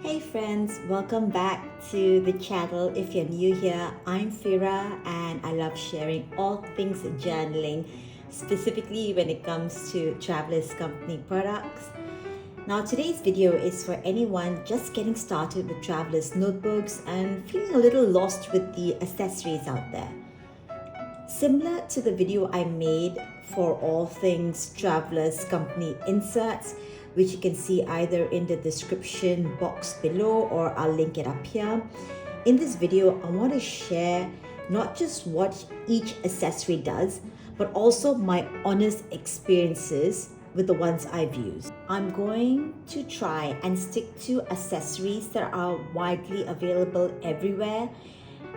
Hey friends, welcome back to the channel. If you're new here, I'm Fira and I love sharing all things journaling, specifically when it comes to Travelers Company products. Now today's video is for anyone just getting started with Travelers notebooks and feeling a little lost with the accessories out there. Similar to the video I made for all things Travelers Company inserts, which you can see either in the description box below or I'll link it up here. In this video, I want to share not just what each accessory does, but also my honest experiences with the ones I've used. I'm going to try and stick to accessories that are widely available everywhere.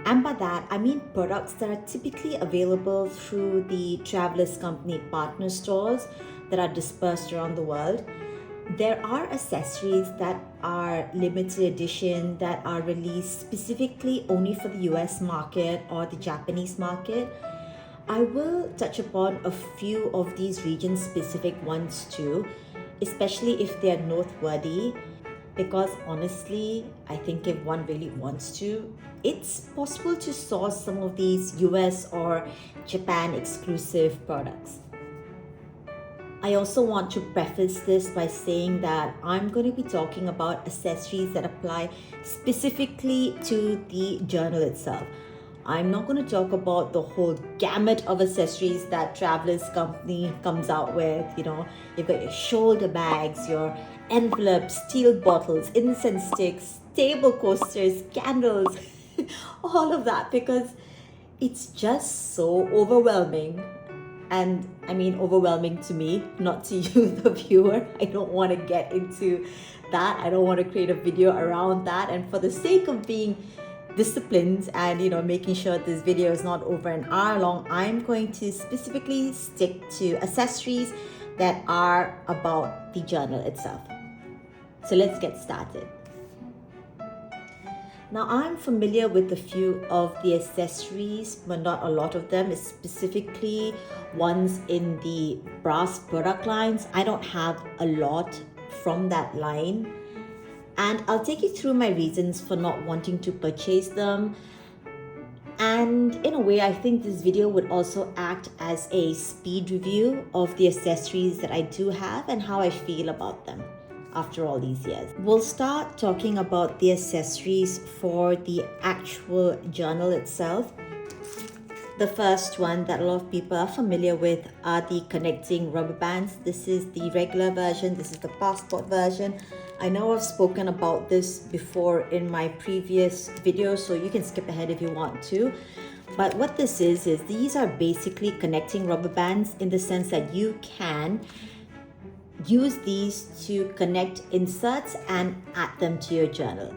And by that, I mean products that are typically available through the Travelers Company partner stores that are dispersed around the world. There are accessories that are limited edition that are released specifically only for the US market or the Japanese market. I will touch upon a few of these region specific ones too, especially if they're noteworthy, because honestly, I think if one really wants to, it's possible to source some of these US or Japan exclusive products. I also want to preface this by saying that I'm going to be talking about accessories that apply specifically to the journal itself. I'm not going to talk about the whole gamut of accessories that Travelers Company comes out with. You know, you've got your shoulder bags, your envelopes, steel bottles, incense sticks, table coasters, candles, all of that, because it's just so overwhelming. And I mean overwhelming to me, not to you, the viewer. I don't want to get into that. I don't want to create a video around that. And for the sake of being disciplined and making sure this video is not over an hour long, I'm going to specifically stick to accessories that are about the journal itself. So let's get started. Now, I'm familiar with a few of the accessories, but not a lot of them, specifically ones in the brass product lines. I don't have a lot from that line, and I'll take you through my reasons for not wanting to purchase them. And in a way, I think this video would also act as a speed review of the accessories that I do have and how I feel about them after all these years. We'll start talking about the accessories for the actual journal itself. The first one that a lot of people are familiar with are the connecting rubber bands. This is the regular version, this is the passport version. I know I've spoken about this before in my previous video, so you can skip ahead if you want to. But what this is these are basically connecting rubber bands in the sense that you can use these to connect inserts and add them to your journal.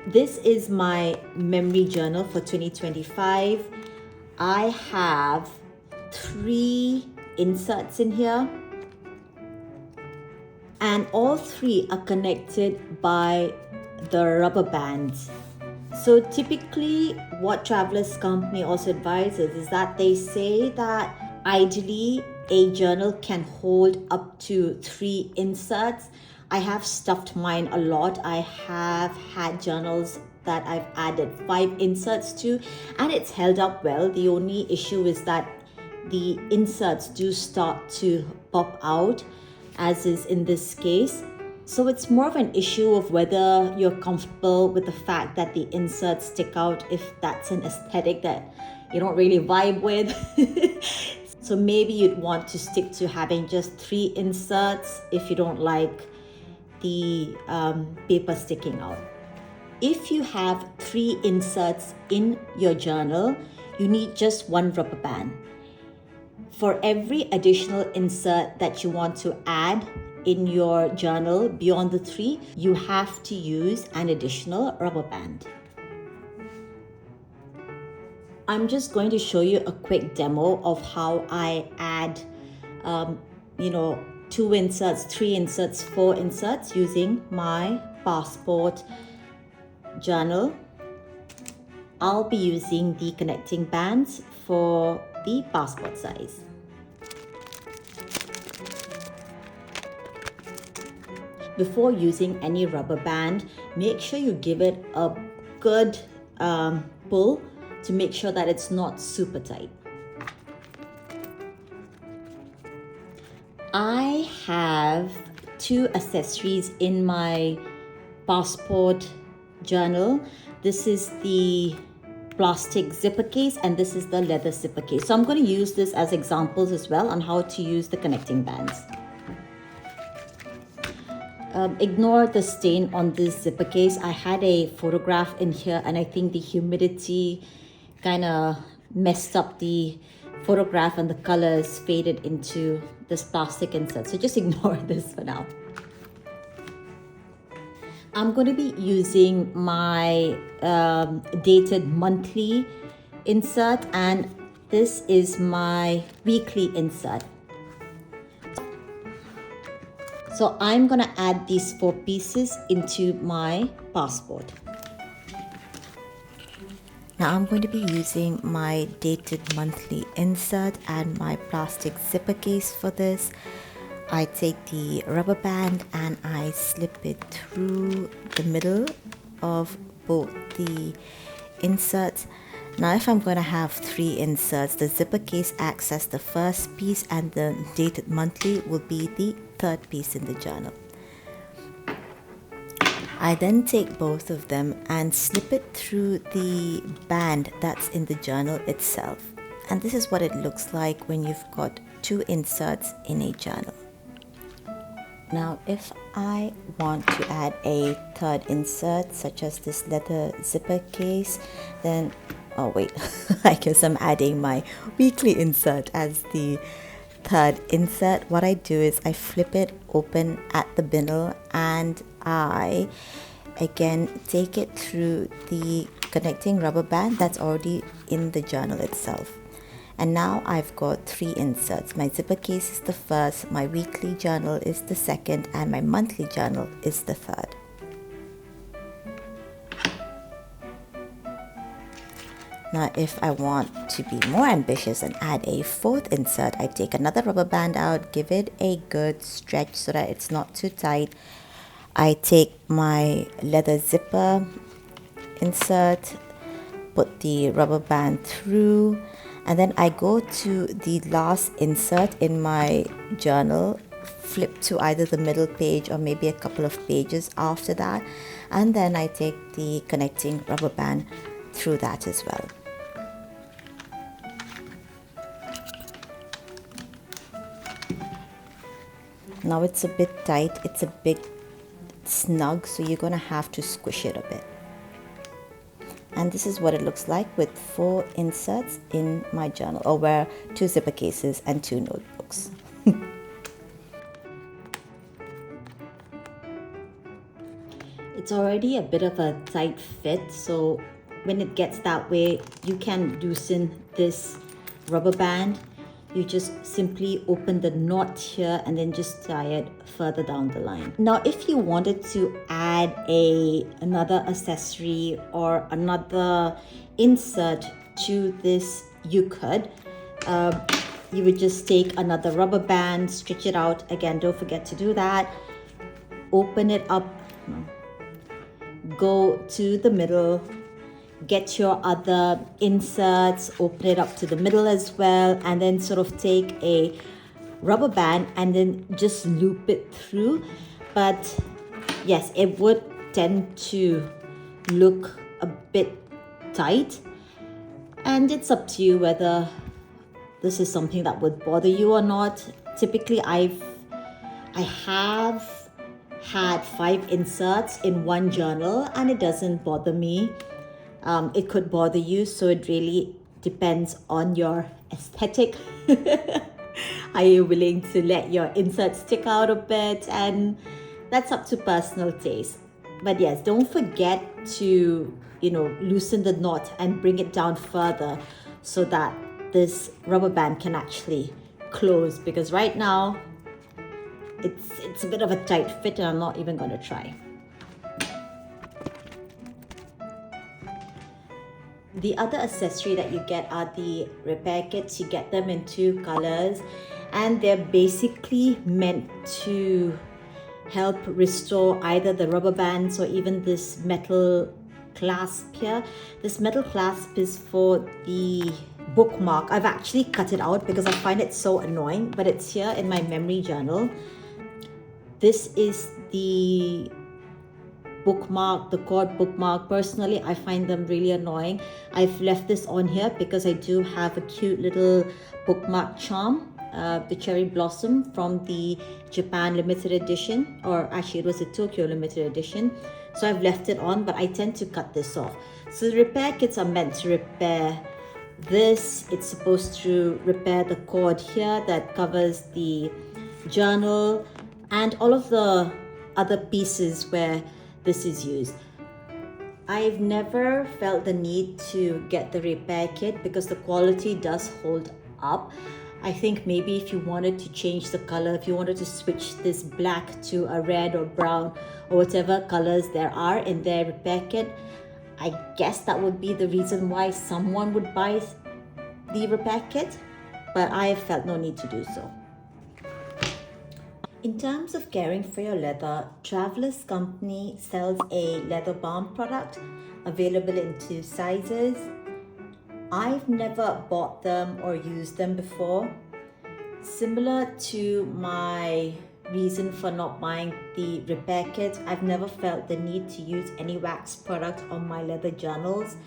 This is my memory journal for 2025. I have 3 inserts in here, and all 3 are connected by the rubber bands. So typically what Travelers Company also advises is that they say that ideally a journal can hold up to 3 inserts. I have stuffed mine a lot. I have had journals that I've added 5 inserts to, and it's held up well. The only issue is that the inserts do start to pop out, as is in this case. So it's more of an issue of whether you're comfortable with the fact that the inserts stick out, if that's an aesthetic that you don't really vibe with. So maybe you'd want to stick to having just 3 inserts if you don't like the paper sticking out. If you have 3 inserts in your journal, you need just 1 rubber band. For every additional insert that you want to add in your journal beyond the 3, you have to use an additional rubber band. I'm just going to show you a quick demo of how I add 2 inserts, 3 inserts, 4 inserts using my passport journal. I'll be using the connecting bands for the passport size. before using any rubber band, make sure you give it a good pull to make sure that it's not super tight. I have two accessories in my passport journal. This is the plastic zipper case and this is the leather zipper case. So I'm going to use this as examples as well on how to use the connecting bands. Ignore the stain on this zipper case. I had a photograph in here and I think the humidity kind of messed up the photograph and the colors faded into this plastic insert. So just ignore this for now. I'm going to be using my dated monthly insert and this is my weekly insert. So I'm going to add these 4 pieces into my passport. Now I'm going to be using my dated monthly insert and my plastic zipper case for this. I take the rubber band and I slip it through the middle of both the inserts. Now if I'm going to have 3 inserts, the zipper case acts as the first piece and the dated monthly will be the third piece in the journal. I then take both of them and slip it through the band that's in the journal itself. And this is what it looks like when you've got 2 inserts in a journal. Now if I want to add a third insert such as this leather zipper case, then oh wait, I guess I'm adding my weekly insert as the third insert. What I do is I flip it open at the middle and I again take it through the connecting rubber band that's already in the journal itself. And now I've got 3 inserts. My zipper case is the first, my weekly journal is the second, and my monthly journal is the third. Now if I want to be more ambitious and add a 4th insert, I take another rubber band out, give it a good stretch so that it's not too tight. I take my leather zipper insert, put the rubber band through, and then I go to the last insert in my journal, flip to either the middle page or maybe a couple of pages after that, and then I take the connecting rubber band through that as well. Now it's a bit tight, it's a bit snug, so you're gonna have to squish it a bit. And this is what it looks like with 4 inserts in my journal, or where 2 zipper cases and 2 notebooks. It's already a bit of a tight fit, so when it gets that way, you can loosen this rubber band. You just simply open the knot here and then just tie it further down the line. Now, if you wanted to add another accessory or another insert to this, you could. You would just take another rubber band, stretch it out. Again, don't forget to do that. Open it up, go to the middle, get your other inserts, open it up to the middle as well, and then sort of take a rubber band and then just loop it through. But yes, it would tend to look a bit tight, and it's up to you whether this is something that would bother you or not. Typically, I have had 5 inserts in one journal and it doesn't bother me. It could bother you, so it really depends on your aesthetic. Are you willing to let your inserts stick out a bit? And that's up to personal taste. But yes, don't forget to, loosen the knot and bring it down further so that this rubber band can actually close, because right now it's a bit of a tight fit and I'm not even going to try. The other accessory that you get are the repair kits. You get them in 2 colors and they're basically meant to help restore either the rubber bands or even this metal clasp here. This metal clasp is for the bookmark. I've actually cut it out because I find it so annoying, but it's here in my memory journal. This is the bookmark, the cord bookmark. Personally, I find them really annoying. I've left this on here because I do have a cute little bookmark charm, the cherry blossom from the Japan limited edition, or actually it was a Tokyo limited edition. So I've left it on, but I tend to cut this off. So the repair kits are meant to repair this. It's supposed to repair the cord here that covers the journal and all of the other pieces where this is used. I've never felt the need to get the repair kit because the quality does hold up. I think maybe if you wanted to change the color, if you wanted to switch this black to a red or brown or whatever colors there are in their repair kit, I guess that would be the reason why someone would buy the repair kit, but I have felt no need to do so. In terms of caring for your leather, Travelers Company sells a leather balm product available in 2 sizes. I've never bought them or used them before. Similar to my reason for not buying the repair kit, I've never felt the need to use any wax product on my leather journals.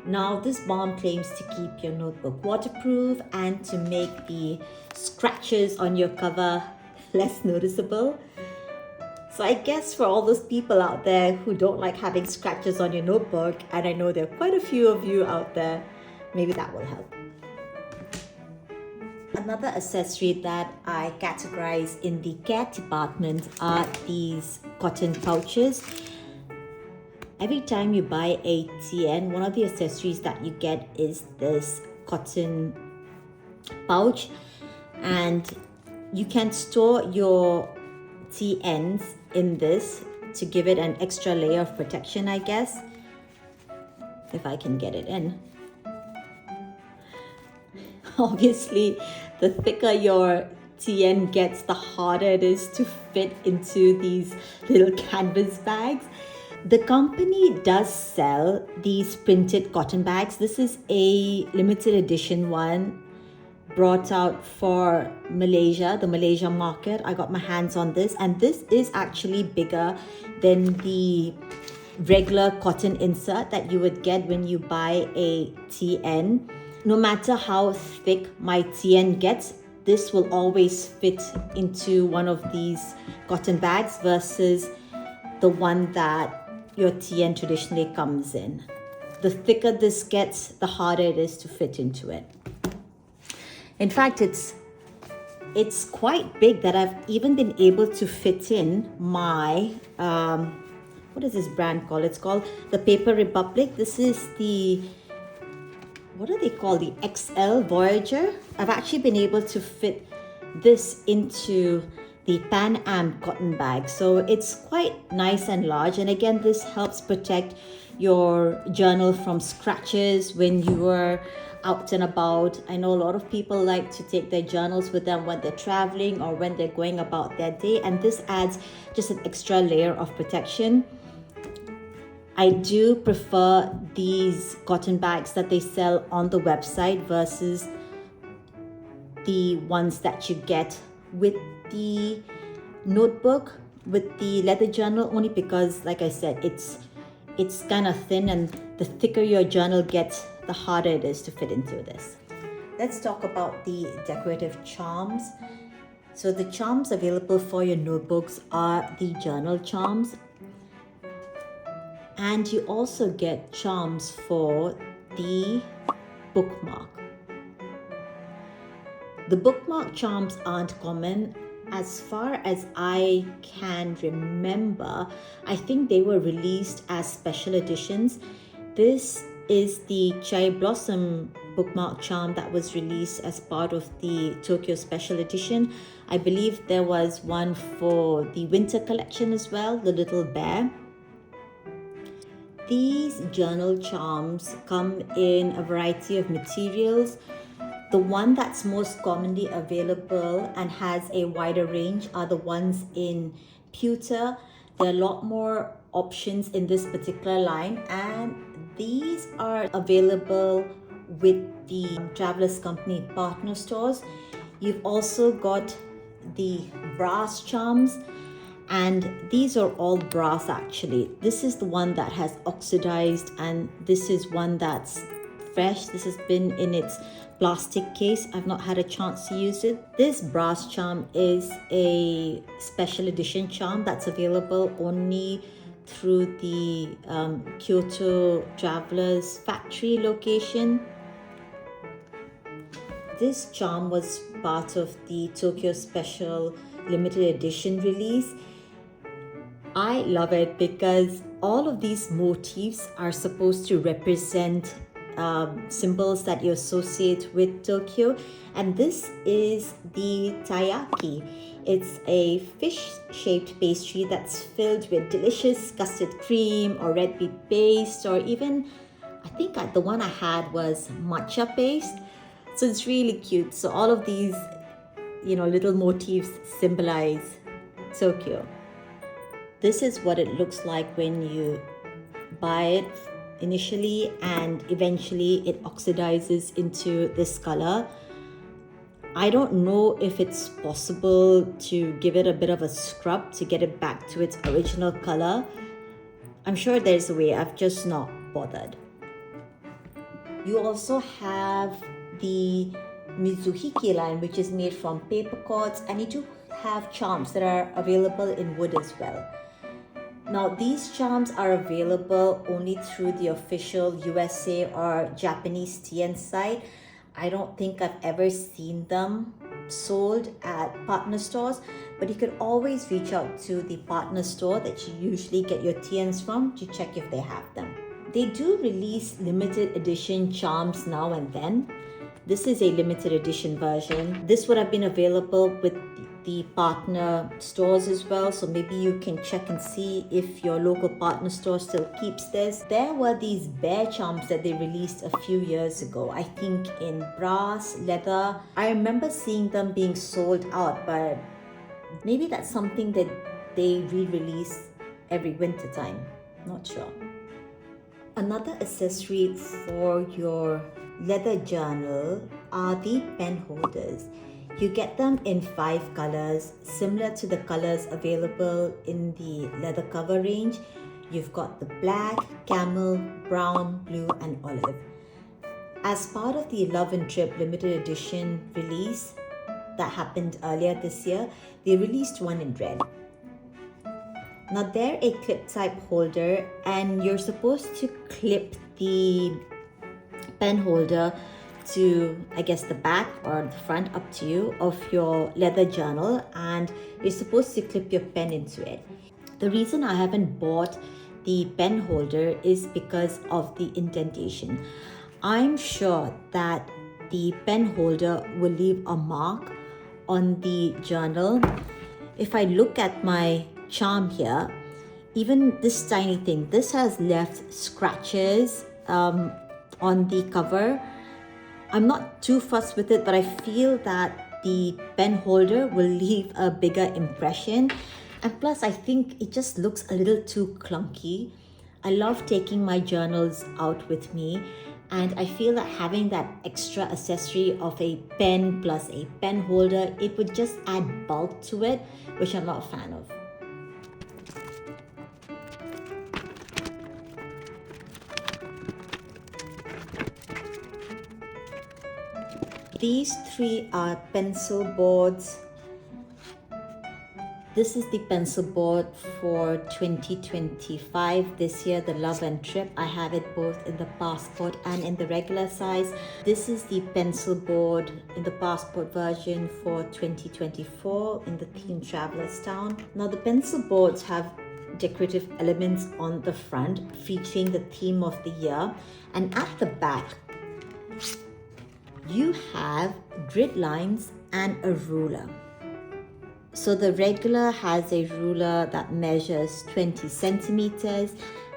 Now, this balm claims to keep your notebook waterproof and to make the scratches on your cover less noticeable. So I guess for all those people out there who don't like having scratches on your notebook, and I know there are quite a few of you out there, maybe that will help. Another accessory that I categorize in the care department are these cotton pouches. Every time you buy a TN, one of the accessories that you get is this cotton pouch, and you can store your TNs in this to give it an extra layer of protection, I guess, if I can get it in. Obviously, the thicker your TN gets, the harder it is to fit into these little canvas bags. The company does sell these printed cotton bags. This is a limited edition one brought out for Malaysia, the Malaysia market. I got my hands on this, and this is actually bigger than the regular cotton insert that you would get when you buy a TN. No matter how thick my TN gets, this will always fit into one of these cotton bags versus the one that your TN traditionally comes in. The thicker this gets, the harder it is to fit into it. In fact, it's quite big that I've even been able to fit in my, what is this brand called? It's called the Paper Republic. This is the, what are they called? The XL Voyager. I've actually been able to fit this into the Pan Am cotton bag. So it's quite nice and large. And again, this helps protect your journal from scratches when you are out and about. I know a lot of people like to take their journals with them when they're traveling or when they're going about their day, and this adds just an extra layer of protection. I do prefer these cotton bags that they sell on the website versus the ones that you get with the notebook, with the leather journal, only because, like I said, it's kind of thin, and the thicker your journal gets, the harder it is to fit into this. Let's talk about the decorative charms. So the charms available for your notebooks are the journal charms, and you also get charms for the bookmark. The bookmark charms aren't common. As far as I can remember, I think they were released as special editions. This is the Cherry Blossom bookmark charm that was released as part of the Tokyo special edition. I believe there was one for the winter collection as well, the little bear. These journal charms come in a variety of materials. The one that's most commonly available and has a wider range are the ones in Pewter. There are a lot more options in this particular line, and these are available with the Travelers Company partner stores. You've also got the brass charms, and these are all brass actually. This is the one that has oxidized, and this is one that's fresh. This has been in its plastic case. I've not had a chance to use it. This brass charm is a special edition charm that's available only through the Kyoto Travelers factory location. This charm was part of the Tokyo Special limited edition release. I love it because all of these motifs are supposed to represent symbols that you associate with Tokyo, and this is the taiyaki. It's a fish-shaped pastry that's filled with delicious custard cream or red beet paste, or even, I think the one I had was matcha paste. So it's really cute. So all of these, little motifs symbolize Tokyo. This is what it looks like when you buy it initially, and eventually it oxidizes into this color. I don't know if it's possible to give it a bit of a scrub to get it back to its original color. I'm sure there's a way, I've just not bothered. You also have the Mizuhiki line, which is made from paper cords, and you do have charms that are available in wood as well. Now, these charms are available only through the official USA or Japanese TN site. I don't think I've ever seen them sold at partner stores, but you can always reach out to the partner store that you usually get your TNs from to check if they have them. They do release limited edition charms now and then. This is a limited edition version. This would have been available with the partner stores as well, so maybe you can check and see if your local partner store still keeps this. There were these bear charms that they released a few years ago, I think in brass, leather. I remember seeing them being sold out, but maybe that's something that they re-release every winter time. Not sure. Another accessory for your leather journal are the pen holders. You get them in 5 colors, similar to the colors available in the leather cover range. You've got the black, camel, brown, blue, and olive. As part of the Love and Trip limited edition release that happened earlier this year, they released one in red. Now they're a clip type holder, and you're supposed to clip the pen holder to, I guess, the back or the front, up to you, of your leather journal, and you're supposed to clip your pen into it. The reason I haven't bought the pen holder is because of the indentation. I'm sure that the pen holder will leave a mark on the journal. If I look at my charm here, even this tiny thing, this has left scratches on the cover. I'm not too fussed with it, but I feel that the pen holder will leave a bigger impression. And plus, I think it just looks a little too clunky. I love taking my journals out with me, and I feel that having that extra accessory of a pen plus a pen holder, it would just add bulk to it, which I'm not a fan of. These 3 are pencil boards. This is the pencil board for 2025 this year, the Love and Trip. I have it both in the passport and in the regular size. This is the pencil board in the passport version for 2024 in the theme Travelers Town. Now the pencil boards have decorative elements on the front featuring the theme of the year, and at the back you have grid lines and a ruler. So the regular has a ruler that measures 20 centimeters,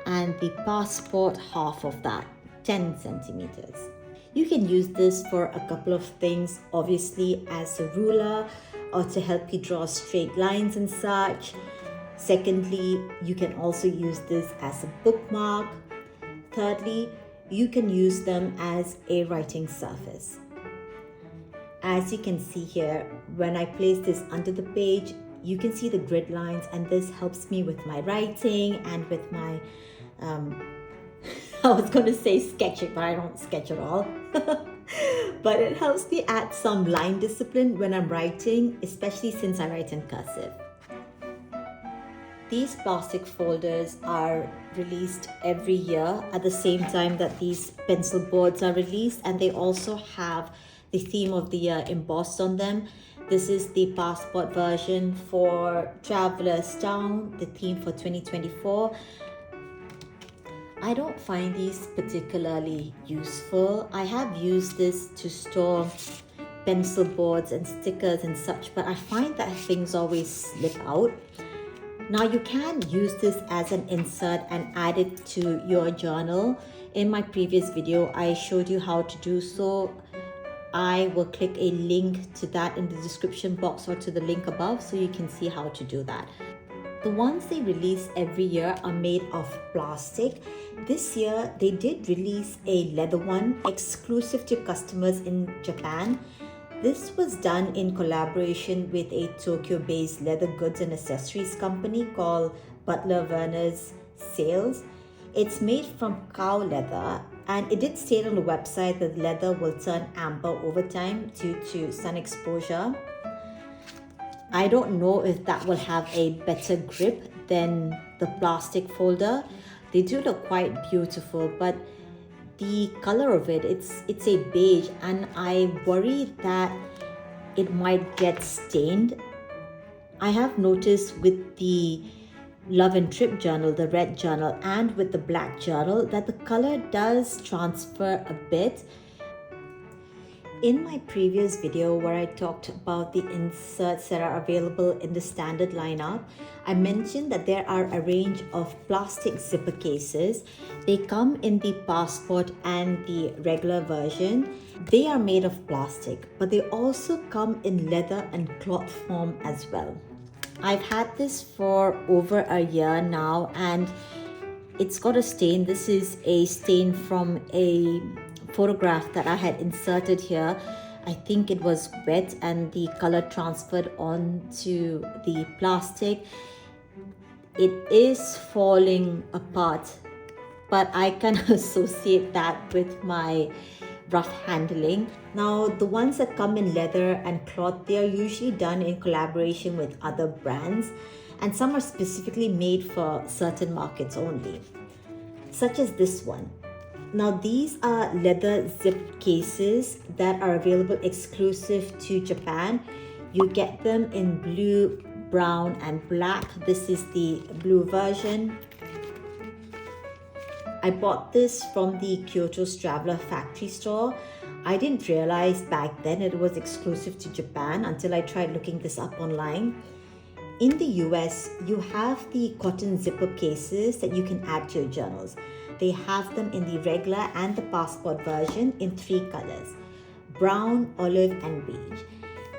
and the passport half of that, 10 centimeters. You can use this for a couple of things, obviously as a ruler or to help you draw straight lines and such. Secondly, you can also use this as a bookmark. Thirdly, you can use them as a writing surface. As you can see here, when I place this under the page, you can see the grid lines, and this helps me with my writing and with my I was going to say sketching, but I don't sketch at all. But it helps me add some line discipline when I'm writing, especially since I write in cursive. These plastic folders are released every year at the same time that these pencil boards are released, and they also have the theme of the year embossed on them. This is the passport version for Travelers Town, the theme for 2024. I don't find these particularly useful. I have used this to store pencil boards and stickers and such, but I find that things always slip out. Now you can use this as an insert and add it to your journal. In my previous video, I showed you how to do so. I will click a link to that in the description box or to the link above so you can see how to do that. The ones they release every year are made of plastic. This year, they did release a leather one exclusive to customers in Japan. This was done in collaboration with a Tokyo-based leather goods and accessories company called Butler Werner's Sales. It's made from cow leather, and it did state on the website that the leather will turn amber over time due to sun exposure. I don't know if that will have a better grip than the plastic folder. They do look quite beautiful, but the color of it, it's a beige, and I worry that it might get stained. I have noticed with the Love and Trip journal, the red journal, and with the black journal that the color does transfer a bit. In my previous video where I talked about the inserts that are available in the standard lineup, I mentioned that there are a range of plastic zipper cases. They come in the passport and the regular version. They are made of plastic, but they also come in leather and cloth form as well. I've had this for over a year now, and it's got a stain. This is a stain from a photograph that I had inserted here. I think it was wet and the color transferred onto the plastic. It is falling apart, but I can associate that with my rough handling. Now, the ones that come in leather and cloth, they are usually done in collaboration with other brands, and some are specifically made for certain markets only, such as this one. Now, these are leather zip cases that are available exclusive to Japan. You get them in blue, brown, and black. This is the blue version. I bought this from the Kyoto's Traveler factory store. I didn't realize back then it was exclusive to Japan until I tried looking this up online. In the US, you have the cotton zipper cases that you can add to your journals. They have them in the regular and the passport version in 3 colors: brown, olive, and beige.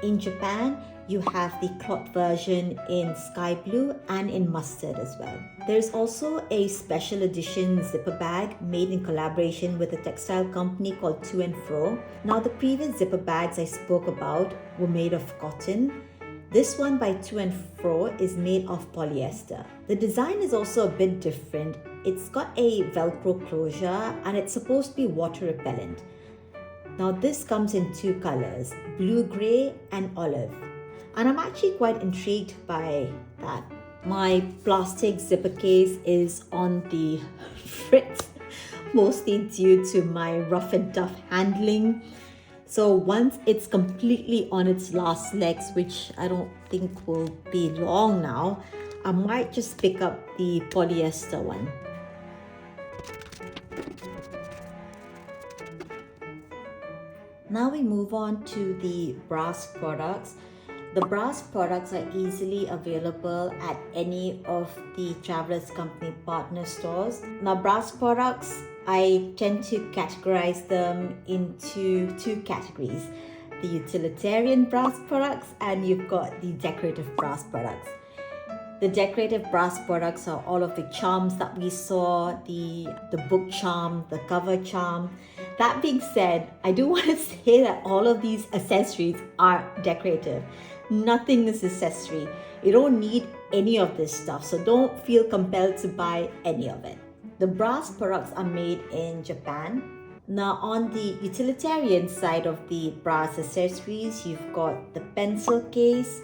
In Japan, you have the cloth version in sky blue and in mustard as well. There's also a special edition zipper bag made in collaboration with a textile company called To and Fro. Now, the previous zipper bags I spoke about were made of cotton. This one by To and Fro is made of polyester. The design is also a bit different. It's got a Velcro closure and it's supposed to be water repellent. Now, this comes in 2 colors, blue-gray and olive. And I'm actually quite intrigued by that. My plastic zipper case is on the fritz, mostly due to my rough and tough handling. So once it's completely on its last legs, which I don't think will be long now, I might just pick up the polyester one. Now we move on to the brass products. The brass products are easily available at any of the Travelers Company partner stores. Now, brass products, I tend to categorize them into 2 categories: the utilitarian brass products and you've got the decorative brass products. The decorative brass products are all of the charms that we saw, the book charm, the cover charm. That being said, I do want to say that all of these accessories are decorative. Nothing is accessory. You don't need any of this stuff, so don't feel compelled to buy any of it. The brass products are made in Japan. Now, on the utilitarian side of the brass accessories, you've got the pencil case,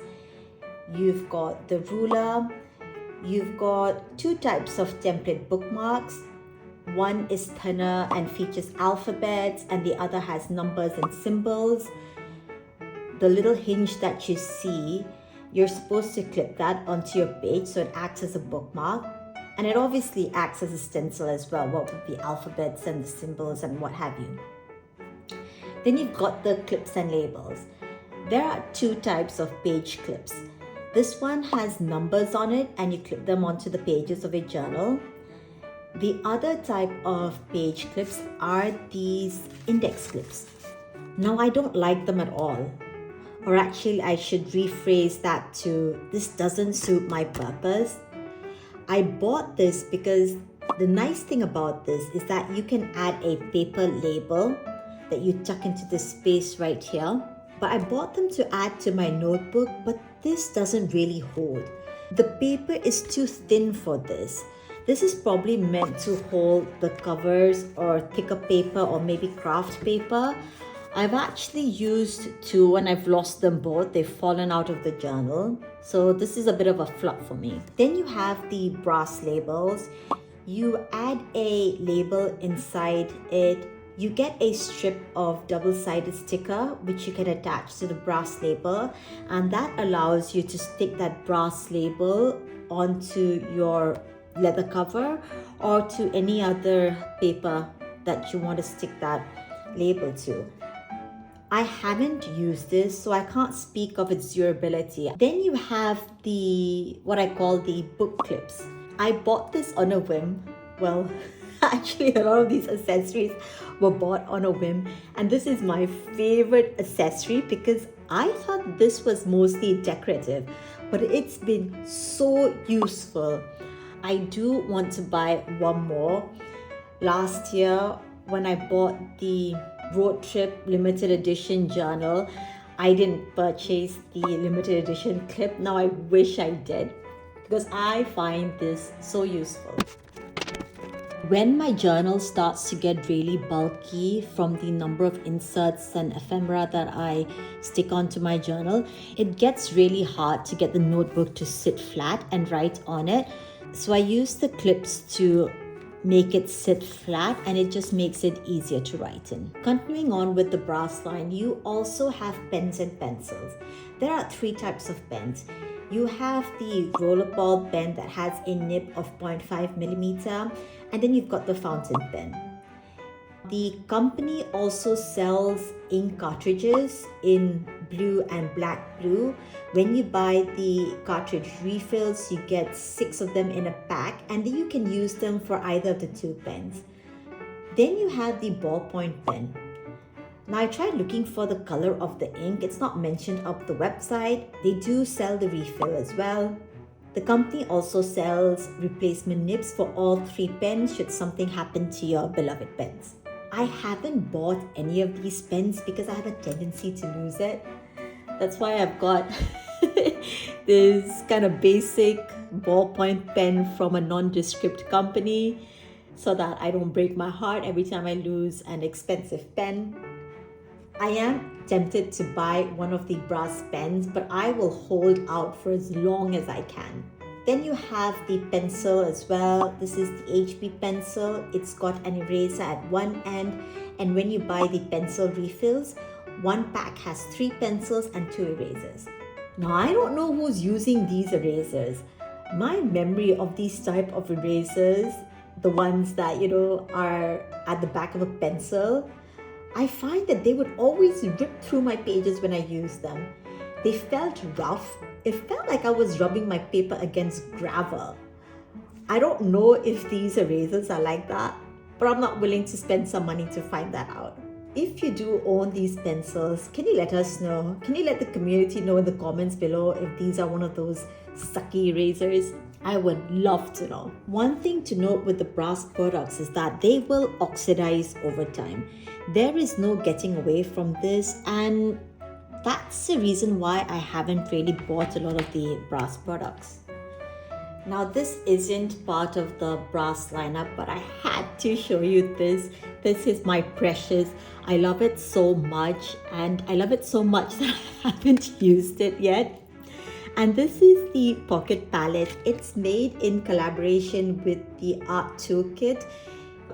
you've got the ruler, you've got two types of template bookmarks. One is thinner and features alphabets, and the other has numbers and symbols. The little hinge that you see, you're supposed to clip that onto your page so it acts as a bookmark. And it obviously acts as a stencil as well, what with the alphabets and the symbols and what have you. Then you've got the clips and labels. There are two types of page clips. This one has numbers on it and you clip them onto the pages of a journal. The other type of page clips are these index clips. Now, I don't like them at all. Or actually, I should rephrase that to, this doesn't suit my purpose. I bought this because the nice thing about this is that you can add a paper label that you tuck into this space right here. But I bought them to add to my notebook, but this doesn't really hold. The paper is too thin for this. This is probably meant to hold the covers or thicker paper or maybe craft paper. I've actually used two and I've lost them both. They've fallen out of the journal. So this is a bit of a flop for me. Then you have the brass labels. You add a label inside it. You get a strip of double-sided sticker which you can attach to the brass label, and that allows you to stick that brass label onto your leather cover or to any other paper that you want to stick that label to. I haven't used this, so I can't speak of its durability. Then you have what I call the book clips. I bought this on a whim. Well, actually a lot of these accessories were bought on a whim, and this is my favorite accessory because I thought this was mostly decorative, but it's been so useful. I do want to buy one more. Last year when I bought the road trip limited edition journal, I didn't purchase the limited edition clip. Now I wish I did because I find this so useful. When my journal starts to get really bulky from the number of inserts and ephemera that I stick onto my journal, it gets really hard to get the notebook to sit flat and write on it. So I use the clips to make it sit flat, and it just makes it easier to write in. Continuing on with the brass line, you also have pens and pencils. There are three types of pens. You have the rollerball pen that has a nib of 0.5 millimeter, and then you've got the fountain pen. The company also sells ink cartridges in blue and black blue. When you buy the cartridge refills, you get 6 of them in a pack, and then you can use them for either of the two pens. Then you have the ballpoint pen. Now I tried looking for the color of the ink. It's not mentioned up the website. They do sell the refill as well. The company also sells replacement nibs for all 3 pens should something happen to your beloved pens. I haven't bought any of these pens because I have a tendency to lose it. That's why I've got this kind of basic ballpoint pen from a nondescript company so that I don't break my heart every time I lose an expensive pen. I am tempted to buy one of the brass pens, but I will hold out for as long as I can. Then you have the pencil as well. This is the HB pencil. It's got an eraser at one end, and when you buy the pencil refills, one pack has 3 pencils and 2 erasers. Now I don't know who's using these erasers. My memory of these type of erasers, the ones that are at the back of a pencil, I find that they would always rip through my pages when I use them. They felt rough. It felt like I was rubbing my paper against gravel. I don't know if these erasers are like that, but I'm not willing to spend some money to find that out. If you do own these pencils, can you let us know? Can you let the community know in the comments below if these are one of those sucky erasers? I would love to know. One thing to note with the brass products is that they will oxidize over time. There is no getting away from this, and that's the reason why I haven't really bought a lot of the brass products. Now this isn't part of the brass lineup, but I had to show you this. This is my precious. I love it so much, and I love it so much that I haven't used it yet. And this is the pocket palette. It's made in collaboration with the Art Toolkit,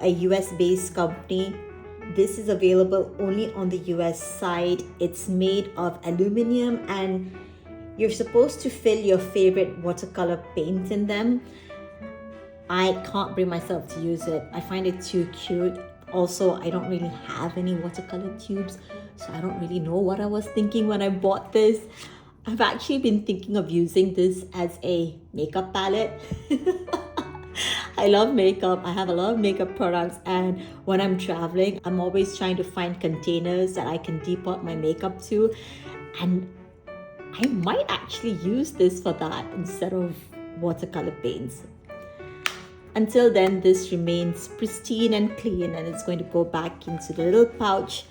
a US based company. This is available only on the US side. It's made of aluminum, and you're supposed to fill your favorite watercolor paint in them. I can't bring myself to use it. I find it too cute. Also, I don't really have any watercolor tubes, so I don't really know what I was thinking when I bought this. I've actually been thinking of using this as a makeup palette. I love makeup. I have a lot of makeup products, and when I'm traveling, I'm always trying to find containers that I can depot my makeup to, and I might actually use this for that instead of watercolor paints. Until then, this remains pristine and clean, and it's going to go back into the little pouch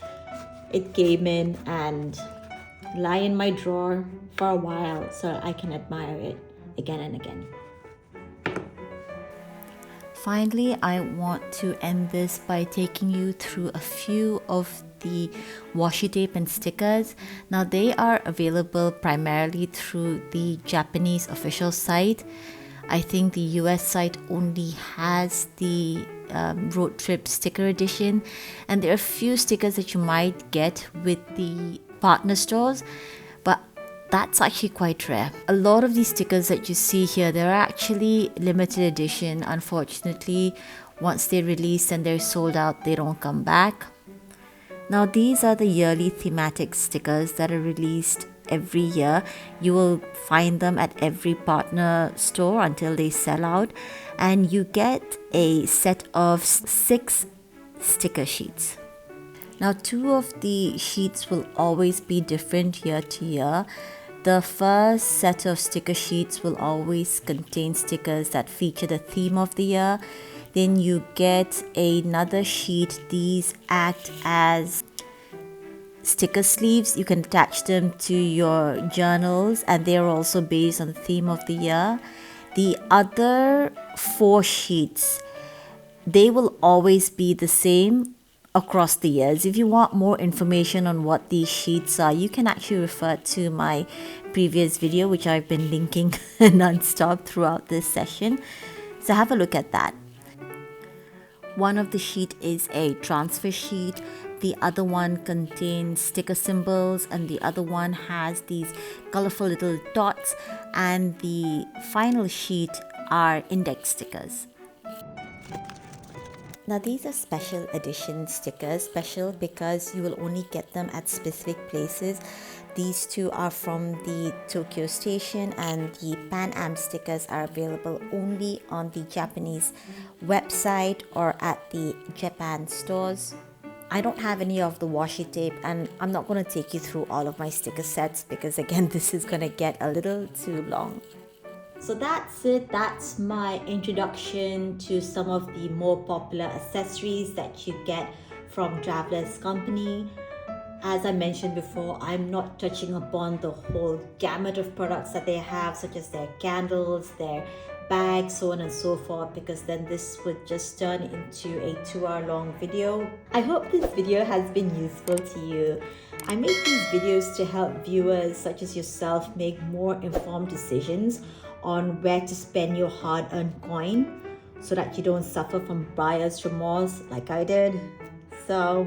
it came in and lie in my drawer for a while so I can admire it again and again. Finally, I want to end this by taking you through a few of the washi tape and stickers. Now they are available primarily through the Japanese official site. I think the US site only has the road trip sticker edition, and there are a few stickers that you might get with the partner stores, but that's actually quite rare. A lot of these stickers that you see here, they're actually limited edition. Unfortunately, once they release and they're sold out, they don't come back. Now these are the yearly thematic stickers that are released every year. You will find them at every partner store until they sell out, and you get a set of 6 sticker sheets. Now 2 of the sheets will always be different year to year. The first set of sticker sheets will always contain stickers that feature the theme of the year. Then you get another sheet. These act as sticker sleeves. You can attach them to your journals, and they are also based on the theme of the year. The other 4 sheets, they will always be the same across the years. If you want more information on what these sheets are, you can actually refer to my previous video, which I've been linking non-stop throughout this session. So have a look at that. One of the sheet is a transfer sheet. The other one contains sticker symbols, and the other one has these colorful little dots, and the final sheet are index stickers. Now these are special edition stickers, special because you will only get them at specific places. These 2 are from the Tokyo station, and the Pan Am stickers are available only on the Japanese website or at the Japan stores. I don't have any of the washi tape, and I'm not going to take you through all of my sticker sets because again this is going to get a little too long. So that's it. That's my introduction to some of the more popular accessories that you get from Traveler's Company. As I mentioned before, I'm not touching upon the whole gamut of products that they have, such as their candles, their bags, so on and so forth, because then this would just turn into a 2-hour long video. I hope this video has been useful to you. I make these videos to help viewers such as yourself make more informed decisions on where to spend your hard-earned coin so that you don't suffer from buyer's remorse like I did. So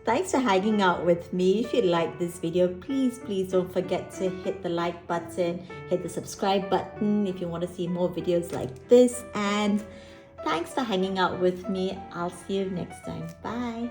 thanks for hanging out with me. If you like this video, please don't forget to hit the like button, hit the subscribe button if you want to see more videos like this, and thanks for hanging out with me. I'll see you next time. Bye.